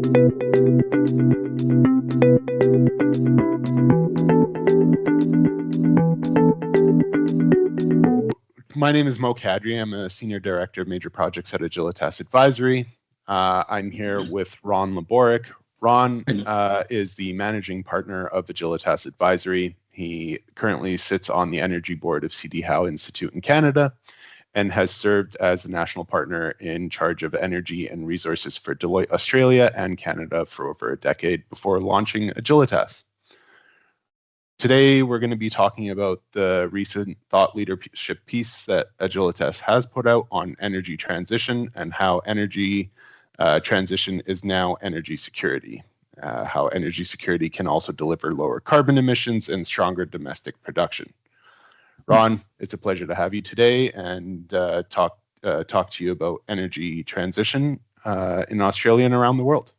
My name is Mo Kadri. I'm a Senior Director of Major Projects at Agilitas Advisory. I'm here with Ron Loborec. Ron is the Managing Partner of Agilitas Advisory. He currently sits on the Energy Board of C.D. Howe Institute in Canada and has served as the National Partner in charge of Energy and Resources for Deloitte Australia and Canada for over a decade before launching Agilitas. Today, we're going to be talking about the recent thought leadership piece that Agilitas has put out on energy transition and how energy transition is now energy security, how energy security can also deliver lower carbon emissions and stronger domestic production. Ron, it's a pleasure to have you today and talk to you about energy transition in Australia and around the world.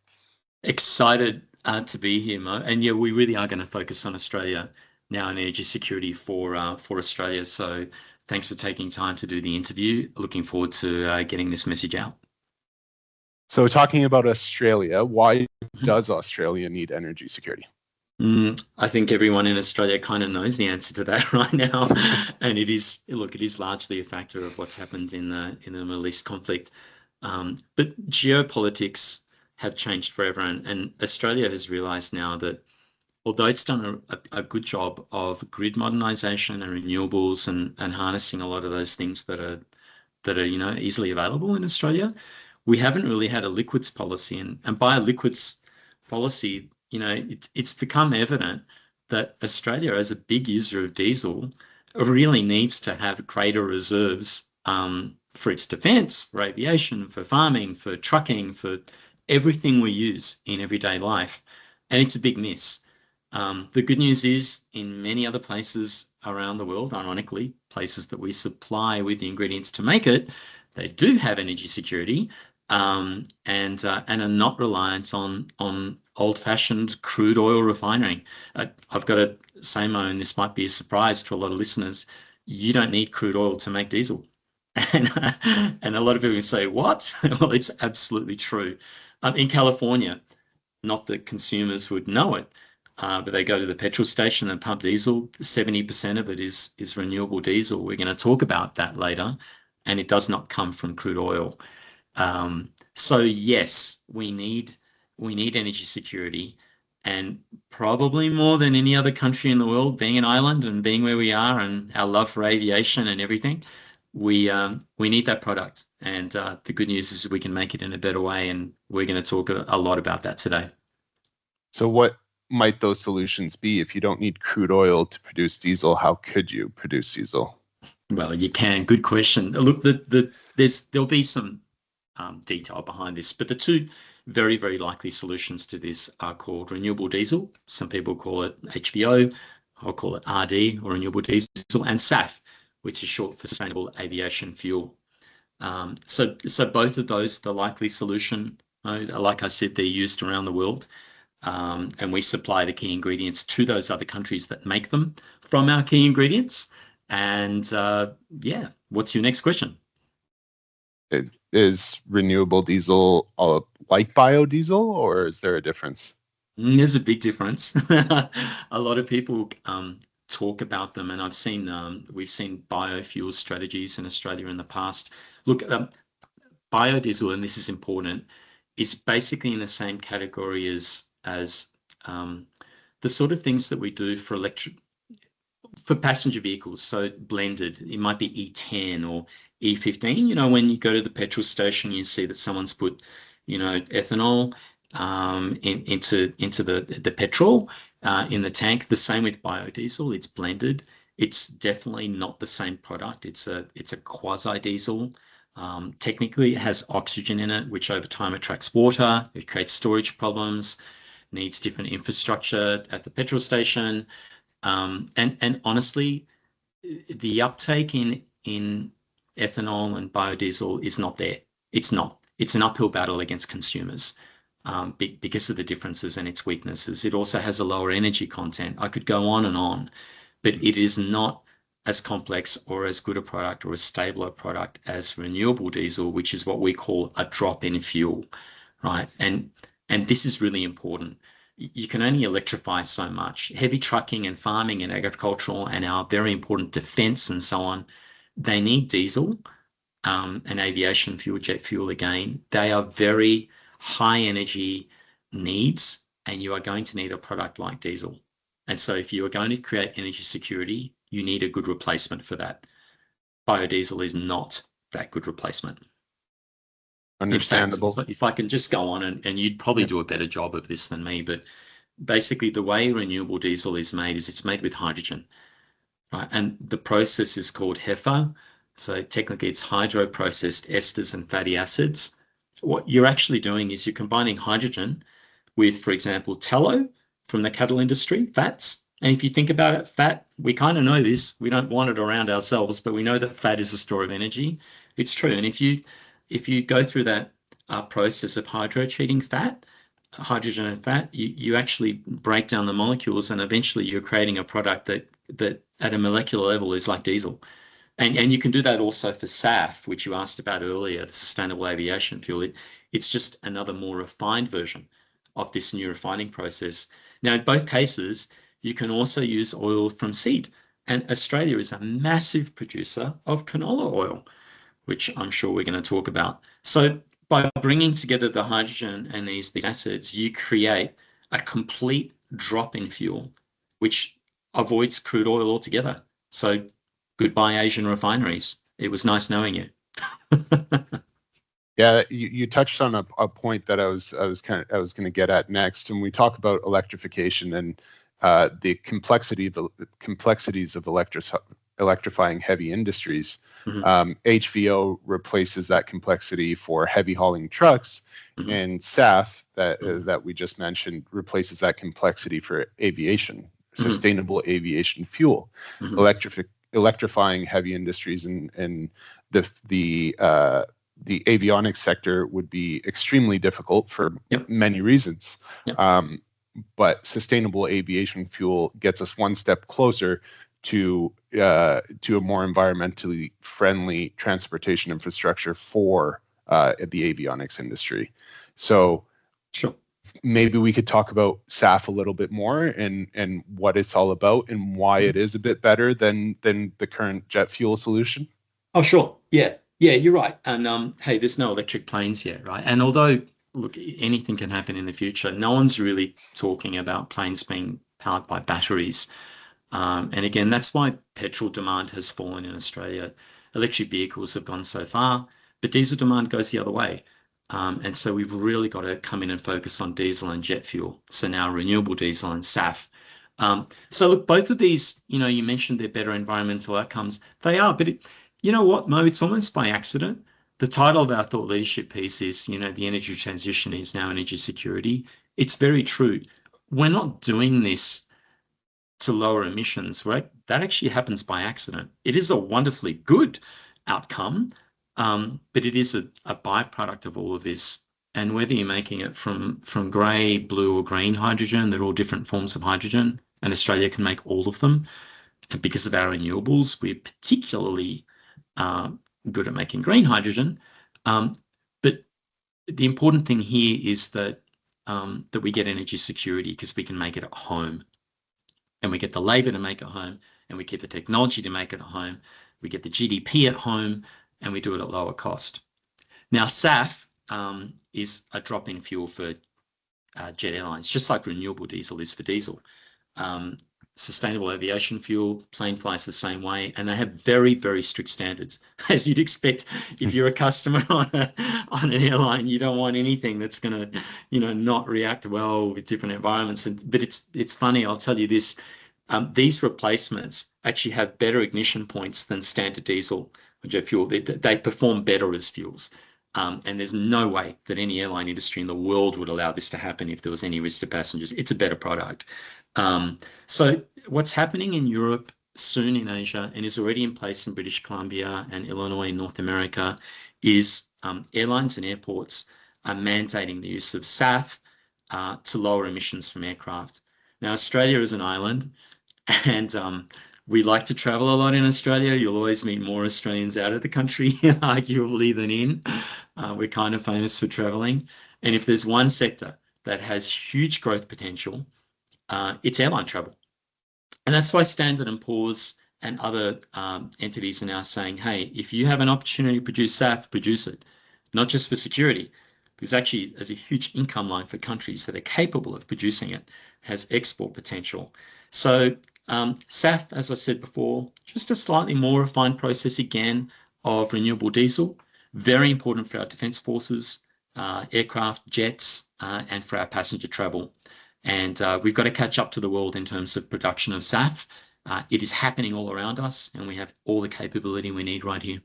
Excited to be here, Mo. And yeah, we really are going to focus on Australia now and energy security for Australia. So thanks for taking time to do the interview. Looking forward to getting this message out. So talking about Australia, why does Australia need energy security? I think everyone in Australia kind of knows the answer to that right now. And it is largely a factor of what's happened in the Middle East conflict. But geopolitics have changed forever, and Australia has realized now that although it's done a good job of grid modernization and renewables and harnessing a lot of those things that are easily available in Australia, we haven't really had a liquids policy, and by a liquids policy, it's become evident that Australia, as a big user of diesel, really needs to have greater reserves for its defence, for aviation, for farming, for trucking, for everything we use in everyday life, and it's a big miss. The good news is, in many other places around the world, ironically, places that we supply with the ingredients to make it, they do have energy security and are not reliant on old-fashioned crude oil refining. I've got to say, Mo, and this might be a surprise to a lot of listeners, you don't need crude oil to make diesel. And a lot of people say, what? Well, it's absolutely true. In California, not that consumers would know it, but they go to the petrol station and pump diesel. 70% of it is renewable diesel. We're going to talk about that later, and it does not come from crude oil. So yes, we need energy security, and probably more than any other country in the world, being an island and being where we are, and our love for aviation and everything, we need that product. And the good news is we can make it in a better way, and we're going to talk a lot about that today. So what might those solutions be? If you don't need crude oil to produce diesel, how could you produce diesel? Well, you can. Good question. Look, there'll be some detail behind this, but the two very, very likely solutions to this are called renewable diesel. Some people call it HVO. I'll call it RD, or renewable diesel, and SAF, which is short for sustainable aviation fuel. So both of those, the likely solution, like I said, they're used around the world, and we supply the key ingredients to those other countries that make them from our key ingredients. And yeah, what's your next question? Is renewable diesel like biodiesel, or is there a difference? There's a big difference. A lot of people talk about them, and we've seen biofuel strategies in Australia in the past. Look, biodiesel, and this is important, is basically in the same category as the sort of things that we do for passenger vehicles. So blended, it might be E10 or E15. When you go to the petrol station, you see that someone's put, ethanol into the petrol in the tank. The same with biodiesel. It's blended. It's definitely not the same product. It's a quasi diesel. Technically, it has oxygen in it, which over time attracts water. It creates storage problems. Needs different infrastructure at the petrol station. And honestly, the uptake in ethanol and biodiesel is not there. It's not. It's an uphill battle against consumers because of the differences and its weaknesses. It also has a lower energy content. I could go on, but it is not as complex or as good a product or as stable a product as renewable diesel, which is what we call a drop-in fuel, right? And And this is really important. You can only electrify so much. Heavy trucking and farming and agricultural and our very important defense and so on, they need diesel and aviation fuel, jet fuel again. They are very high energy needs, and you are going to need a product like diesel. And so if you are going to create energy security, you need a good replacement for that. Biodiesel is not that good replacement. Understandable. In fact, if I can just go on, and you'd probably do a better job of this than me, but basically the way renewable diesel is made is it's made with hydrogen, right? And the process is called HEFA. So technically it's hydroprocessed esters and fatty acids. What you're actually doing is you're combining hydrogen with, for example, tallow from the cattle industry, fats. And if you think about it, fat, we kind of know this. We don't want it around ourselves, but we know that fat is a store of energy. It's true. And if you go through that process of hydrotreating fat, hydrogen and fat, you actually break down the molecules, and eventually you're creating a product that at a molecular level is like diesel. And you can do that also for SAF, which you asked about earlier, the sustainable aviation fuel. It's just another more refined version of this new refining process. Now, in both cases, you can also use oil from seed. And Australia is a massive producer of canola oil, which I'm sure we're going to talk about. So by bringing together the hydrogen and these acids, you create a complete drop in fuel, which avoids crude oil altogether. So goodbye, Asian refineries. It was nice knowing you. Yeah, you touched on a point that I was going to get at next, and we talk about electrification and the complexities of electrifying heavy industries. Mm-hmm. HVO replaces that complexity for heavy hauling trucks, Mm-hmm. and SAF that we just mentioned replaces that complexity for aviation, sustainable aviation fuel. Mm-hmm. Electrifying heavy industries and the avionics sector would be extremely difficult for many reasons. But sustainable aviation fuel gets us one step closer to a more environmentally friendly transportation infrastructure for the avionics industry. So sure, maybe we could talk about SAF a little bit more and what it's all about and why it is a bit better than the current jet fuel solution. Oh, sure. Yeah, you're right. And hey, there's no electric planes yet, right? And although, look, anything can happen in the future, no one's really talking about planes being powered by batteries. And again, that's why petrol demand has fallen in Australia. Electric vehicles have gone so far, but diesel demand goes the other way. And so we've really got to come in and focus on diesel and jet fuel. So now renewable diesel and SAF. So look, both of these, you mentioned they're better environmental outcomes. They are, but you know what, Mo, it's almost by accident. The title of our thought leadership piece is, the energy transition is now energy security. It's very true. We're not doing this to lower emissions, right? That actually happens by accident. It is a wonderfully good outcome, but it is a byproduct of all of this. And whether you're making it from grey, blue, or green hydrogen, they're all different forms of hydrogen, and Australia can make all of them. And because of our renewables, we're particularly good at making green hydrogen. But the important thing here is that we get energy security because we can make it at home. And we get the labour to make it home, and we keep the technology to make it at home. We get the GDP at home, and we do it at lower cost. Now, SAF is a drop-in fuel for jet airlines, just like renewable diesel is for diesel. Sustainable aviation fuel, plane flies the same way, and they have very, very strict standards. As you'd expect, if you're a customer on an airline, you don't want anything that's going to, not react well with different environments. But it's funny, I'll tell you this: these replacements actually have better ignition points than standard diesel or jet fuel. They perform better as fuels. And there's no way that any airline industry in the world would allow this to happen if there was any risk to passengers. It's a better product. So what's happening in Europe, soon in Asia, and is already in place in British Columbia and Illinois in North America, is airlines and airports are mandating the use of SAF to lower emissions from aircraft. Now, Australia is an island, and we like to travel a lot in Australia. You'll always meet more Australians out of the country, arguably, than in. We're kind of famous for traveling. And if there's one sector that has huge growth potential, it's airline travel. And that's why Standard & Poor's and other entities are now saying, hey, if you have an opportunity to produce SAF, produce it, not just for security, because actually there's a huge income line for countries that are capable of producing it, has export potential. So SAF, as I said before, just a slightly more refined process again of renewable diesel, very important for our defense forces, aircraft, jets, and for our passenger travel. And we've got to catch up to the world in terms of production of SAF. It is happening all around us, and we have all the capability we need right here.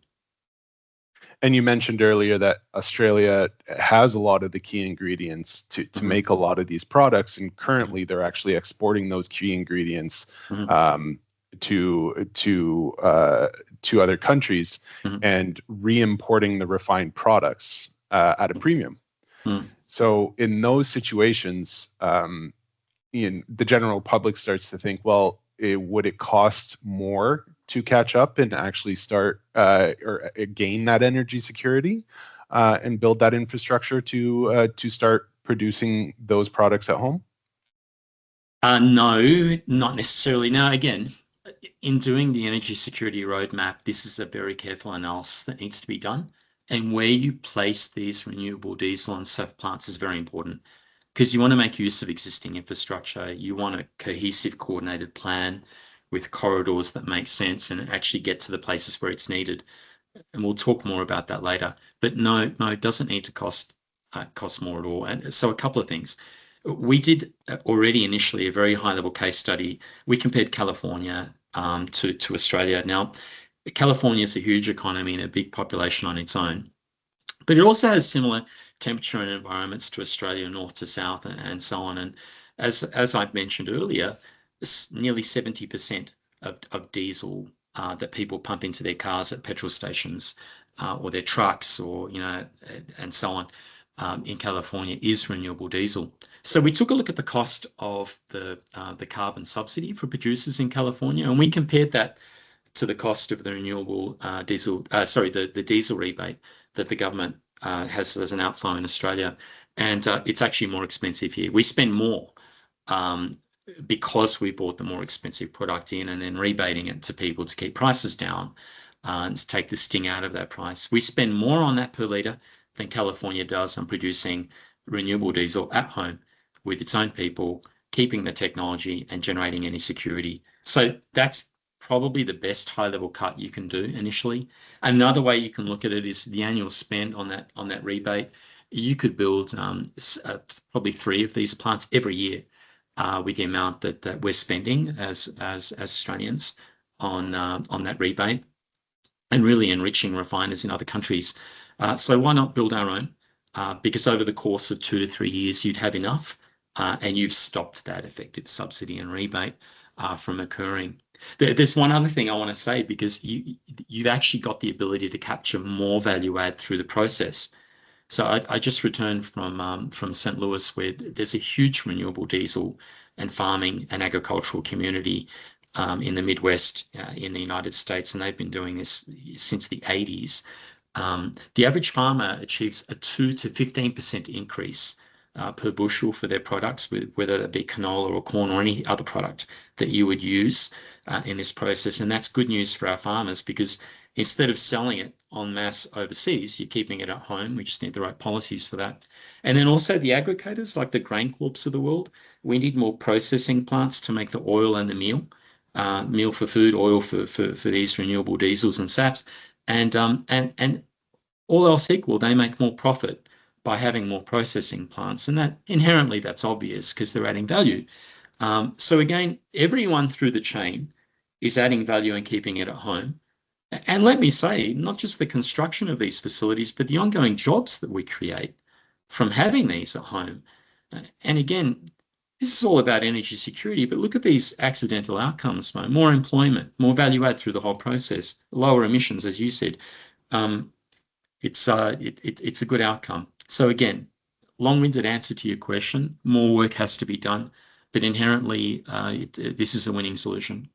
And you mentioned earlier that Australia has a lot of the key ingredients to make a lot of these products, and currently they're actually exporting those key ingredients to other countries and re-importing the refined products at a premium. So in those situations, the general public starts to think, well, would it cost more to catch up and actually start or gain that energy security and build that infrastructure to start producing those products at home? No, not necessarily. Now, again, in doing the energy security roadmap, this is a very careful analysis that needs to be done. And where you place these renewable diesel and SAF plants is very important, because you want to make use of existing infrastructure. You want a cohesive, coordinated plan with corridors that make sense and actually get to the places where it's needed. And we'll talk more about that later. But no, it doesn't need to cost more at all. And so a couple of things. We did already initially a very high-level case study. We compared California to Australia. Now, California is a huge economy and a big population on its own, but it also has similar temperature and environments to Australia, north to south, and so on. And as I've mentioned earlier, nearly 70% of diesel that people pump into their cars at petrol stations or their trucks, or and so on, in California is renewable diesel. So we took a look at the cost of the carbon subsidy for producers in California, and we compared that to the cost of the renewable diesel, the diesel rebate that the government has as an outflow in Australia. And it's actually more expensive here. We spend more because we bought the more expensive product in and then rebating it to people to keep prices down and to take the sting out of that price. We spend more on that per litre than California does on producing renewable diesel at home with its own people, keeping the technology and generating any security. So that's probably the best high-level cut you can do initially. Another way you can look at it is the annual spend on that rebate. You could build probably 3 of these plants every year with the amount that we're spending as Australians on that rebate, and really enriching refiners in other countries. So why not build our own? Because over the course of 2 to 3 years, you'd have enough, and you've stopped that effective subsidy and rebate from occurring. There's one other thing I want to say, because you've actually got the ability to capture more value add through the process. So I just returned from St. Louis, where there's a huge renewable diesel and farming and agricultural community in the Midwest in the United States, and they've been doing this since the 80s. The average farmer achieves a 2 to 15% increase per bushel for their products, whether that be canola or corn or any other product that you would use in this process. And that's good news for our farmers, because instead of selling it en masse overseas, you're keeping it at home. We just need the right policies for that. And then also the aggregators, like the Grain Corps of the world, we need more processing plants to make the oil and the meal for food, oil for these renewable diesels and SAFs. And all else equal, they make more profit by having more processing plants. And that inherently, that's obvious because they're adding value. So again, everyone through the chain is adding value and keeping it at home. And let me say, not just the construction of these facilities, but the ongoing jobs that we create from having these at home. And again, this is all about energy security, but look at these accidental outcomes: more employment, more value add through the whole process, lower emissions, as you said. It's a good outcome. So again, long-winded answer to your question: more work has to be done, but inherently, this is a winning solution.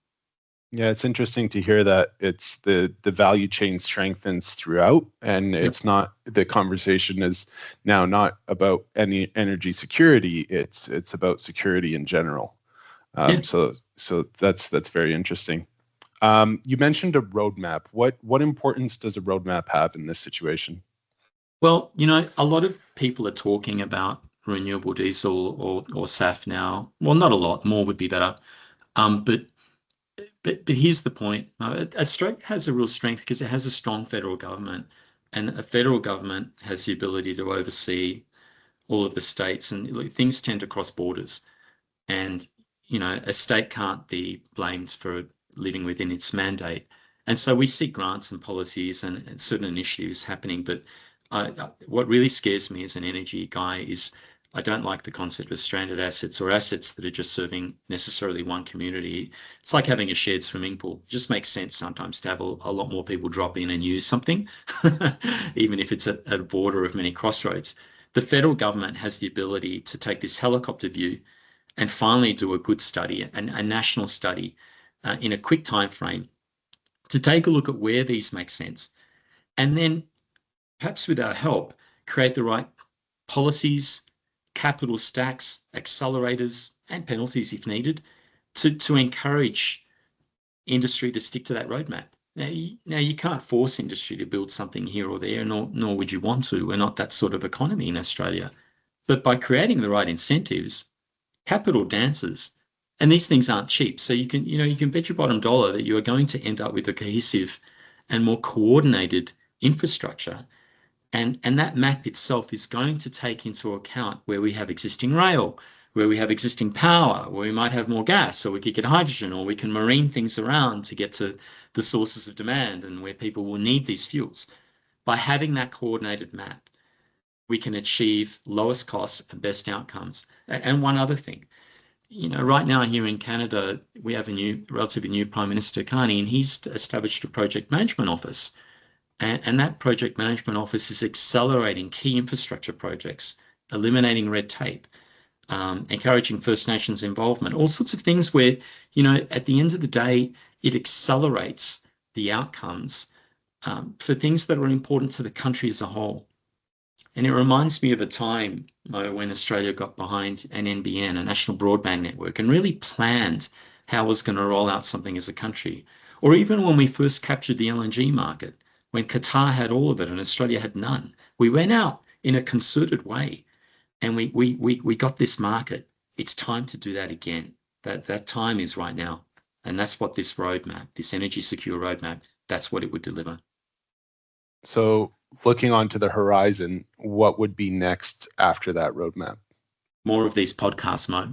Yeah, it's interesting to hear that it's the value chain strengthens throughout, and Yep. it's not, the conversation is now not about any energy security. It's about security in general. Yeah. So that's very interesting. You mentioned a roadmap. What importance does a roadmap have in this situation? Well, a lot of people are talking about renewable diesel or SAF now. Well, not a lot, more would be better. But here's the point. Australia has a real strength because it has a strong federal government, and a federal government has the ability to oversee all of the states, and look, things tend to cross borders. And a state can't be blamed for living within its mandate. And so we see grants and policies and certain initiatives happening. But what really scares me as an energy guy is I don't like the concept of stranded assets or assets that are just serving necessarily one community. It's like having a shared swimming pool. It just makes sense sometimes to have a lot more people drop in and use something, even if it's at a border of many crossroads. The federal government has the ability to take this helicopter view and finally do a good study, a national study in a quick time frame to take a look at where these make sense. And then, perhaps with our help, create the right policies, capital stacks, accelerators, and penalties if needed to encourage industry to stick to that roadmap. Now you can't force industry to build something here or there, nor would you want to. We're not that sort of economy in Australia. But by creating the right incentives, capital dances, and these things aren't cheap. So you can bet your bottom dollar that you are going to end up with a cohesive and more coordinated infrastructure. And that map itself is going to take into account where we have existing rail, where we have existing power, where we might have more gas, or we could get hydrogen, or we can marine things around to get to the sources of demand and where people will need these fuels. By having that coordinated map, we can achieve lowest costs and best outcomes. And one other thing, right now here in Canada, we have a relatively new Prime Minister, Carney, and he's established a project management office. And that project management office is accelerating key infrastructure projects, eliminating red tape, encouraging First Nations involvement, all sorts of things where, at the end of the day, it accelerates the outcomes for things that are important to the country as a whole. And it reminds me of a time when Australia got behind an NBN, a national broadband network, and really planned how it was going to roll out something as a country. Or even when we first captured the LNG market, when Qatar had all of it and Australia had none. We went out in a concerted way and we got this market. It's time to do that again. That time is right now. And that's what this roadmap, this energy secure roadmap, that's what it would deliver. So looking onto the horizon, what would be next after that roadmap? More of these podcasts, Mo.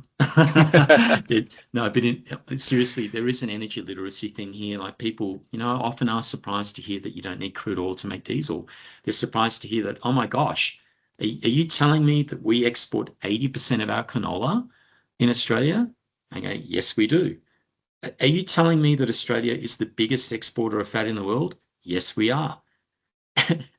No, but seriously, there is an energy literacy thing here. Like people, often are surprised to hear that you don't need crude oil to make diesel. They're surprised to hear that, oh my gosh, are you telling me that we export 80% of our canola in Australia? I go, yes, we do. Are you telling me that Australia is the biggest exporter of fat in the world? Yes, we are.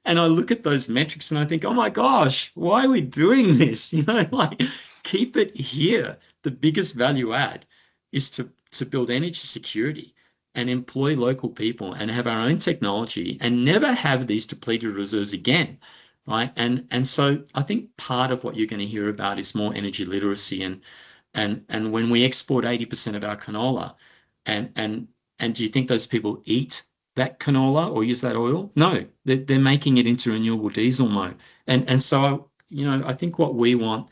And I look at those metrics and I think, oh my gosh, why are we doing this? Like keep it here. The biggest value add is to build energy security and employ local people and have our own technology and never have these depleted reserves again, right? And so I think part of what you're going to hear about is more energy literacy and when we export 80% of our canola and do you think those people eat that canola or use that oil? No, they're making it into renewable diesel mode. And so, I think what we want,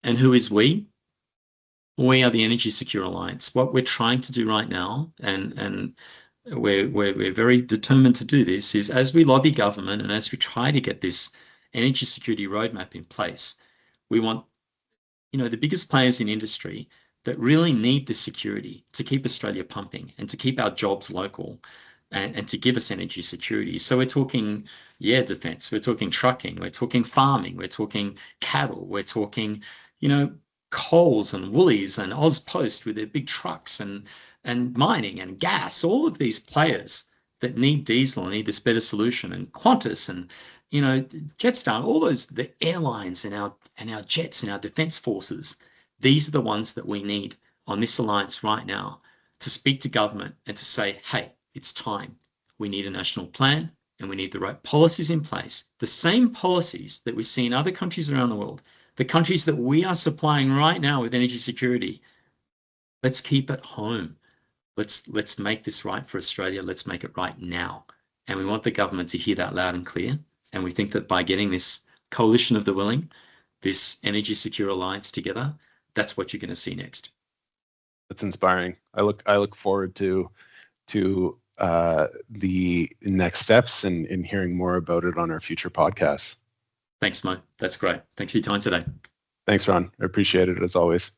and who is we? We are the Energy Secure Alliance. What we're trying to do right now, and we're very determined to do this, is as we lobby government and as we try to get this energy security roadmap in place, we want, the biggest players in industry that really need this security to keep Australia pumping and to keep our jobs local and to give us energy security. So we're talking, defense, we're talking trucking, we're talking farming, we're talking cattle, we're talking, Coles and Woolies and Ozpost with their big trucks and mining and gas, all of these players that need diesel and need this better solution, and Qantas and, Jetstar, all those, the airlines and our jets and our defense forces. These are the ones that we need on this alliance right now to speak to government and to say, hey, it's time. We need a national plan and we need the right policies in place. The same policies that we see in other countries around the world, the countries that we are supplying right now with energy security, let's keep it home. Let's make this right for Australia. Let's make it right now. And we want the government to hear that loud and clear. And we think that by getting this coalition of the willing, this energy secure alliance together, that's what you're going to see next. That's inspiring. I look forward to the next steps and hearing more about it on our future podcasts. Thanks, Mo. That's great. Thanks for your time today. Thanks, Ron. I appreciate it as always.